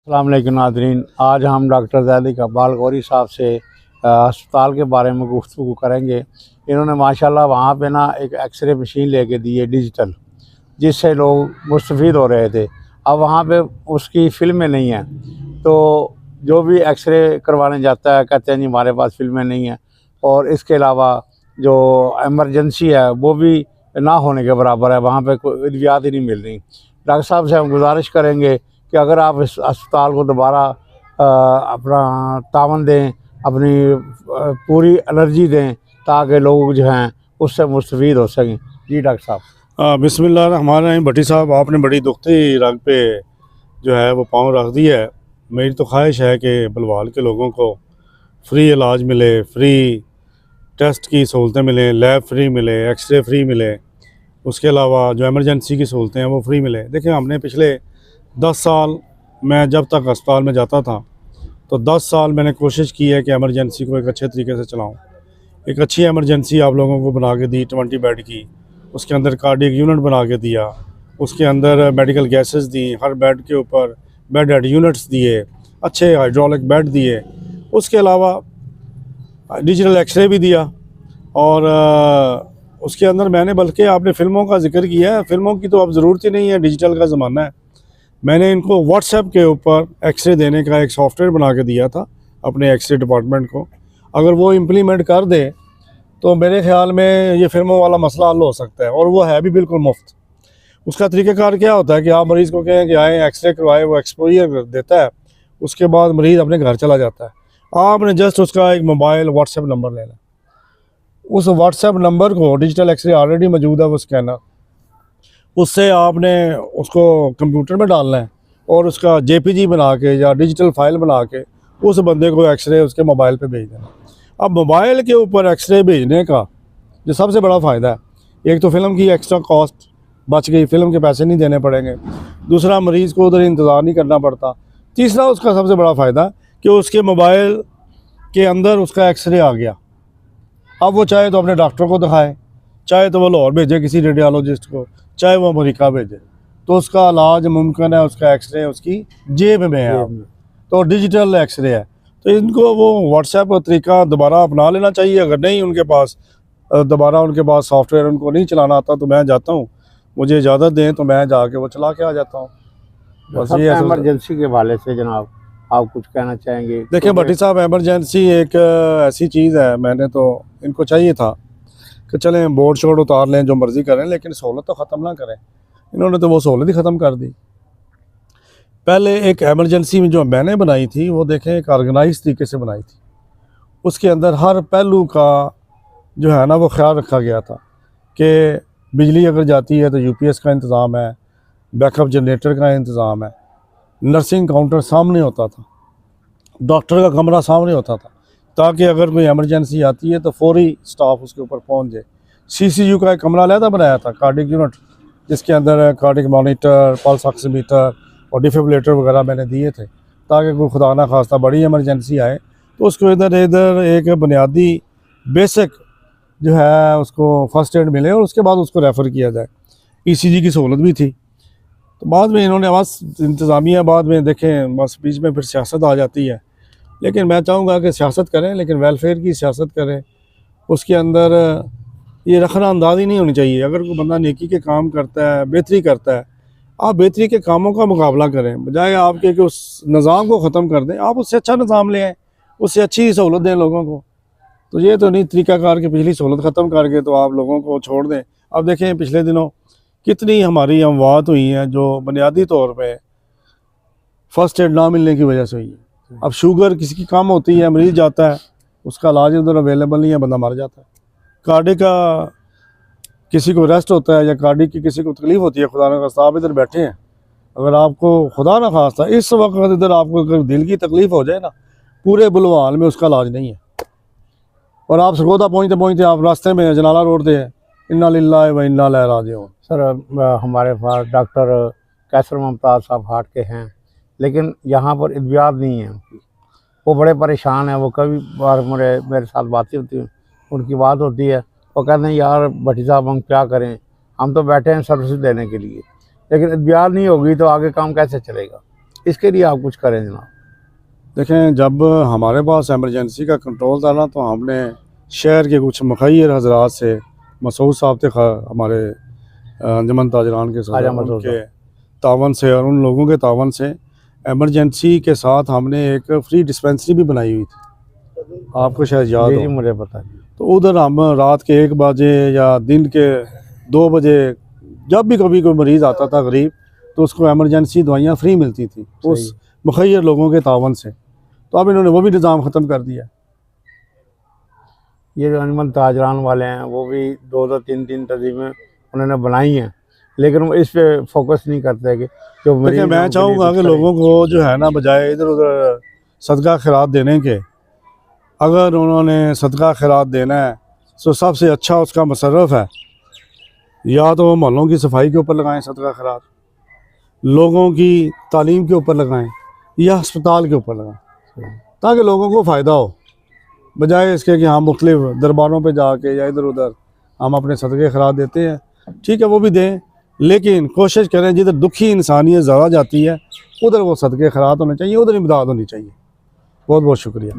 अस्सलाम वालेकुम नाज़रीन। आज हम डॉक्टर ज़ैद इकबाल गौरी साहब से अस्पताल के बारे में गुफ्तगू करेंगे। इन्होंने माशाल्लाह वहाँ पे ना एक एक्सरे मशीन लेके दी है डिजिटल, जिससे लोग मुस्तफ़ीद हो रहे थे। अब वहाँ पे उसकी फ़िल्में नहीं हैं, तो जो भी एक्सरे करवाने जाता है कहते हैं जी हमारे पास फ़िल्में नहीं हैं। और इसके अलावा जो एमरजेंसी है वो भी ना होने के बराबर है, वहाँ पे कोई अद्वियात ही नहीं मिल रही। डॉक्टर साहब से हम गुजारिश करेंगे कि अगर आप इस अस्पताल को दोबारा अपना तावन दें, अपनी पूरी एनर्जी दें, ताकि लोग जो हैं उससे मुस्तफ़ीद हो सकें। जी डॉक्टर साहब। बिस्मिल्लाहिर्रहमानिर्रहीम। भट्टी साहब, आपने बड़ी दुखती रग पे जो है वो पाँव रख दी है। मेरी तो ख्वाहिश है कि बलवाल के लोगों को फ्री इलाज मिले, फ्री टेस्ट की सहूलतें मिलें, लैब फ्री मिले, एक्सरे फ्री मिले, उसके अलावा जो एमरजेंसी की सहूलतें हैं वो फ्री मिले। देखिए, हमने पिछले 10 साल, मैं जब तक अस्पताल में जाता था तो 10 साल मैंने कोशिश की है कि एमरजेंसी को एक अच्छे तरीके से चलाऊँ। एक अच्छी एमरजेंसी आप लोगों को बना के दी 20 बेड की, उसके अंदर कार्डियक यूनिट बना के दिया, उसके अंदर मेडिकल गैसेस दी, हर बेड के ऊपर बेड हेड यूनिट्स दिए, अच्छे हाइड्रोलिक बेड दिए, उसके अलावा डिजिटल एक्सरे भी दिया। और उसके अंदर मैंने, बल्कि आपने फ़िल्मों का जिक्र किया है, फ़िल्मों की तो अब ज़रूरत ही नहीं है, डिजिटल का ज़माना है। मैंने इनको व्हाट्सएप के ऊपर एक्सरे देने का एक सॉफ्टवेयर बना के दिया था अपने एक्सरे डिपार्टमेंट को। अगर वो इम्प्लीमेंट कर दे तो मेरे ख़्याल में ये फिल्मों वाला मसला हल हो सकता है, और वो है भी बिल्कुल मुफ्त। उसका तरीक़ाकार क्या होता है कि आप मरीज़ को कहें कि आए एक्सरे करवाए, वो एक्सपोजर देता है, उसके बाद मरीज़ अपने घर चला जाता है। आपने जस्ट उसका एक मोबाइल व्हाट्सएप नंबर लेना, उस व्हाट्सएप नंबर को, डिजिटल एक्सरे ऑलरेडी मौजूद है वो स्कैनर, उससे आपने उसको कंप्यूटर में डालना है और उसका जेपीजी बना के या डिजिटल फाइल बना के उस बंदे को एक्सरे उसके मोबाइल पे भेज देना। अब मोबाइल के ऊपर एक्सरे भेजने का जो सबसे बड़ा फ़ायदा है, एक तो फ़िल्म की एक्स्ट्रा कॉस्ट बच गई, फ़िल्म के पैसे नहीं देने पड़ेंगे। दूसरा, मरीज़ को उधर इंतज़ार नहीं करना पड़ता। तीसरा, उसका सबसे बड़ा फ़ायदा कि उसके मोबाइल के अंदर उसका एक्सरे आ गया। अब वो चाहे तो अपने डॉक्टर को दिखाए, चाहे तो वो लाहौर भेजे किसी रेडियोलॉजिस्ट को, चाहे वो अमेरिका भेजे, तो उसका इलाज मुमकिन है, उसका एक्सरे उसकी जेब में है। तो डिजिटल एक्सरे है, तो इनको वो व्हाट्सएप का तरीका दोबारा अपना लेना चाहिए। अगर नहीं उनके पास दोबारा उनके पास सॉफ्टवेयर उनको नहीं चलाना आता तो मैं जाता हूँ, मुझे इजाज़त दें तो मैं जाके वो चला के आ जाता हूँ। बस ये एमरजेंसी के हवाले से जनाब आप कुछ कहना चाहेंगे? देखिए भट्टी साहब, एमरजेंसी एक ऐसी चीज़ है, मैंने तो इनको चाहिए था कि चलें बोर्ड शोर्ड उतार लें, जो मर्ज़ी करें, लेकिन सहूलत तो ख़त्म ना करें। इन्होंने तो वो सहूलत ही ख़त्म कर दी। पहले एक एमरजेंसी में जो मैंने बनाई थी वो देखें एक ऑर्गेनाइज तरीके से बनाई थी। उसके अंदर हर पहलू का जो है ना वो ख्याल रखा गया था कि बिजली अगर जाती है तो यूपीएस का इंतज़ाम है, बैकअप जनरेटर का इंतज़ाम है, नर्सिंग काउंटर सामने होता था, डॉक्टर का कमरा सामने होता था, ताकि अगर कोई एमरजेंसी आती है तो फौरी स्टाफ उसके ऊपर पहुंच जाए। सीसीयू का एक कमरा अलहदा बनाया था, कार्डिक यूनिट, जिसके अंदर कार्डिक मॉनिटर, पल्स ऑक्सीमीटर और डिफिब्रिलेटर वगैरह मैंने दिए थे, ताकि कोई खुदा ना खास्ता बड़ी एमरजेंसी आए तो उसको इधर इधर एक बुनियादी बेसिक जो है उसको फर्स्ट एड मिले और उसके बाद उसको रेफ़र किया जाए। ईसीजी की सहूलत भी थी। तो बाद में इन्होंने बस इंतज़ामिया, बाद में देखें बस बीच में फिर सियासत आ जाती है। लेकिन मैं चाहूँगा कि सियासत करें, लेकिन वेलफेयर की सियासत करें। उसके अंदर ये रखना अंदाज़ी नहीं होनी चाहिए। अगर कोई बंदा नेकी के काम करता है, बेहतरी करता है, आप बेहतरी के कामों का मुकाबला करें, बजाय आपके कि उस निज़ाम को ख़त्म कर दें। आप उससे अच्छा निज़ाम ले आएँ, उससे अच्छी सहूलत दें लोगों को। तो ये तो नहीं तरीक़ाकार कि पिछली सहूलत ख़त्म करके तो आप लोगों को छोड़ दें। अब देखें पिछले दिनों कितनी हमारी अमवात हुई हैं जो बुनियादी तौर पे फ़र्स्ट एड ना मिलने की वजह से हुई है। अब शुगर किसी की कम होती है, मरीज़ जाता है, उसका इलाज उधर अवेलेबल नहीं है, बंदा मर जाता है। कार्डिक का किसी को रेस्ट होता है या कार्डिक की किसी को तकलीफ़ होती है, खुदा ना खास्ता आप इधर बैठे हैं, अगर आपको खुदा ना खास्ता इस वक्त इधर आपको अगर दिल की तकलीफ़ हो जाए ना, पूरे बुलवाल में उसका इलाज नहीं है, और आप सरगोदा पहुँचते पहुँचते आप रास्ते में जनाला रोड पे है, इन्ना लिल्लाहि व इन्ना इलैहि राजिऊन। सर हमारे पास डॉक्टर कैसर मुमताज़ साहब हार्ट के हैं, लेकिन यहाँ पर अद्वियात नहीं है उनकी। वो बड़े परेशान हैं। वो कभी बार मेरे साथ बातें होती हैं, उनकी बात होती है, वो कहते हैं यार भट्टी साहब हम क्या करें, हम तो बैठे हैं सर्विस देने के लिए, लेकिन अद्वियात नहीं होगी तो आगे काम कैसे चलेगा? इसके लिए आप कुछ करें जनाब। देखें, जब हमारे पास एमरजेंसी का कंट्रोल था ना, तो हमने शहर के कुछ मुखैर हजरात से, मसूद साहब थे हमारे अंजमन ताजरान के सदर, उनके तावन से और उन लोगों के तावन से एमरजेंसी के साथ हमने एक फ्री डिस्पेंसरी भी बनाई हुई थी, आपको शायद याद जी हो। मुझे पता है। तो उधर हम रात के 1 बजे या दिन के 2 बजे जब भी कभी कोई मरीज़ आता था गरीब, तो उसको एमरजेंसी दवाइयाँ फ्री मिलती थी उस मुखैर लोगों के तावन से। तो अब इन्होंने वो भी निज़ाम ख़त्म कर दिया। ये जो अंजमन ताजरान वाले हैं वो भी 2-2 3-3 तंजीमें उन्होंने बनाई हैं, लेकिन वो इस पे फोकस नहीं करते कि जो देखिए, मैं चाहूँगा कि लोगों को जो है ना, बजाय इधर उधर सदका खैरात देने के, अगर उन्होंने सदका खैरात देना है तो सबसे अच्छा उसका मसरफ़ है, या तो मोहल्लों की सफाई के ऊपर लगाएं सदका खैरात, लोगों की तालीम के ऊपर लगाएं, या अस्पताल के ऊपर लगाएं, ताकि लोगों को फ़ायदा हो, बजाय इसके कि हम मुख्तलिफ दरबारों पे जाके या इधर उधर हम अपने सदक़े खैरात देते हैं। ठीक है, वो भी दें, लेकिन कोशिश करें जिधर दुखी इंसानियत ज़्यादा जाती है उधर वो सदक़े खैरात होने चाहिए, उधर इमदाद होनी चाहिए। बहुत बहुत शुक्रिया।